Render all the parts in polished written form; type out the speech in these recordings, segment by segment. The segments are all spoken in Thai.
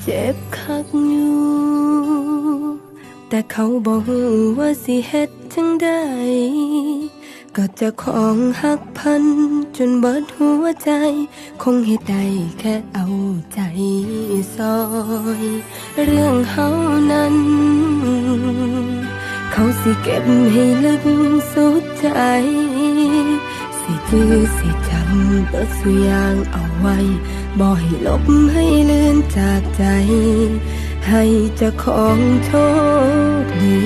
เจ็บคักอยู่แต่เขาบอกว่าสิเฮ็ดจังใดก็เจ้าของหักพันจนเบิดหัวใจคงเฮ็ดได้แค่เอาใจซอยเรื่องเฮานั้นเขาสิเก็บให้ลึกสุดใจสิจื้อสิจำเบิดสุอย่างเอาไว้บ่ให้ลบให้เลือนจากใจให้เจ้าของโชคดี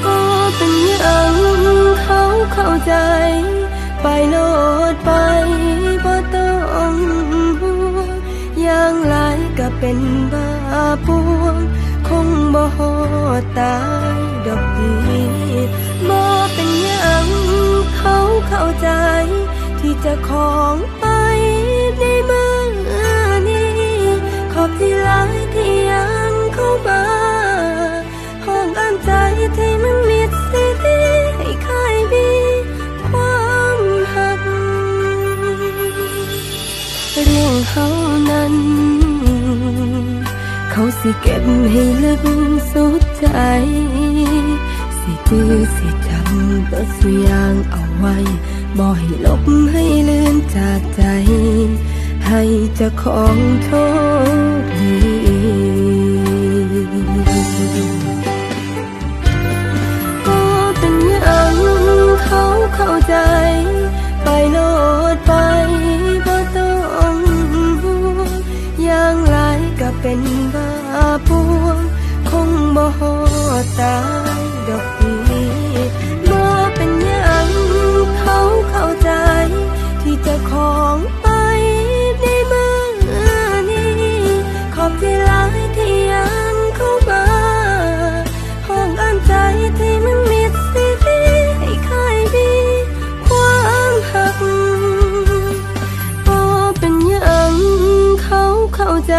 ก็เป็นอย่างเขาเข้าใจไปโลดไปบ่ต้องห่วงอย่างหลายก็เป็นบ้าปวงคงบ่ฮอดตายดอกดีบ่เป็นอย่างเขาเข้าใจที่จะของไปในมือนี้ขอบที่หลายที่ยังเข้ามาห้องอ่านใจที่มันมิดสิดีให้ใครมีความหักเรื่องเขานั้นเขาสิเก็บให้ลึกสุดใจสิจื้อสิจำเบิดสุอย่างเอาไว้บ่ให้ลบให้เลือนจากใจให้เจ้าของโชคดีก็เป็นอย่างเขาเข้าใจไปโลดไปบ่ต้องห่วงอย่างหลายก็เป็นบ้าปวงคงบ่ฮอดตายดอกดีบ่เป็นอย่างเขาเข้าใจที่จะของไปในมือนี้ขอบที่หลายที่ยังเข้ามาห้องอ่านใจที่มันมิดสิดีให้ใครมีความหักบ่เป็นอย่างเขาเข้าใจ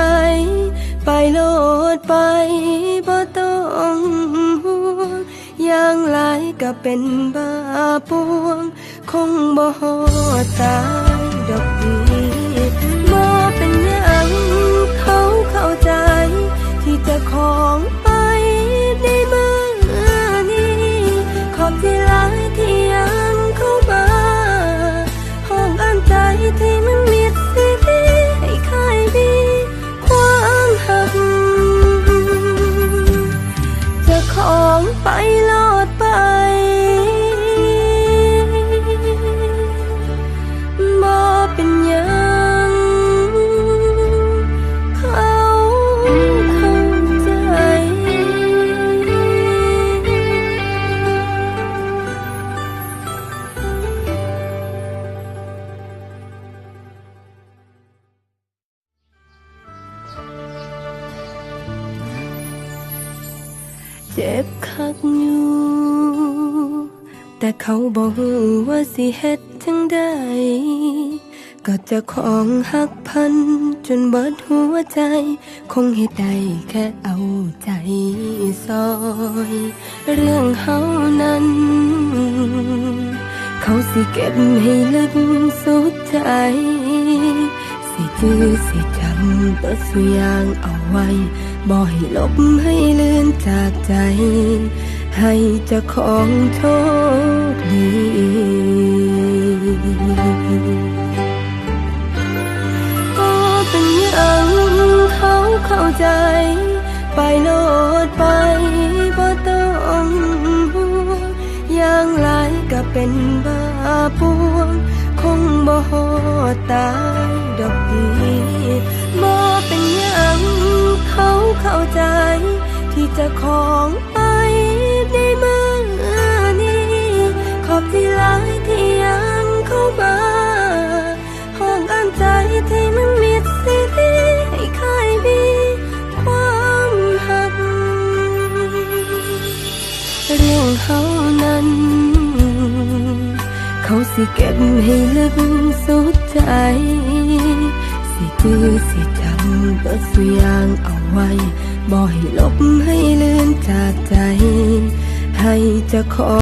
ไปโลดไปบ่ต้องห่วงอย่างหลายก็เป็นบ้าปวงคงบ่ฮอดตายดอกดีบ่เป็นอย่างเขาเข้าใจที่จะของไปในมือนี้ขอบที่หลายที่ยังเข้ามาห้องอ่านใจที่มันมิดสิดีให้ใครมีความหักจะของไปโลดไปบ่เป็นอย่างเขาเข้าใจเจ็บคักอยู่แต่เขาบอกว่าสิเฮ็ดจังใดก็เจ้าของหักพันจนเบิดหัวใจคงเฮ็ดได้แค่เอาใจซอยเรื่องเฮานั้นเขาสิเก็บให้ลึกสุดใจสิจื้อสิจำเบิดสุอย่างเอาไว้บ่ให้ลบให้เลือนจากใจให้เจ้าของโชคดีก็เป็นอย่างเขาเข้าใจไปโลดไปบ่ต้องห่วงอย่างหลายก็เป็นบ้าปวงคงบ่ฮอดตายดอกดีบ่เป็นอย่างเขาเข้าใจที่จะของไปในมือนี้ขอบที่หลายที่ยังเข้ามาห้องอ่านใจที่มันมิดสิดีให้ใครมีความหักเรื่องเฮานั้นเขาสิเก็บให้ลึกสุดใจสิจื้อสิจำเบิดสุอย่างเอาไว้บ่ให้ลบให้เลือนจากใจให้เจ้าของ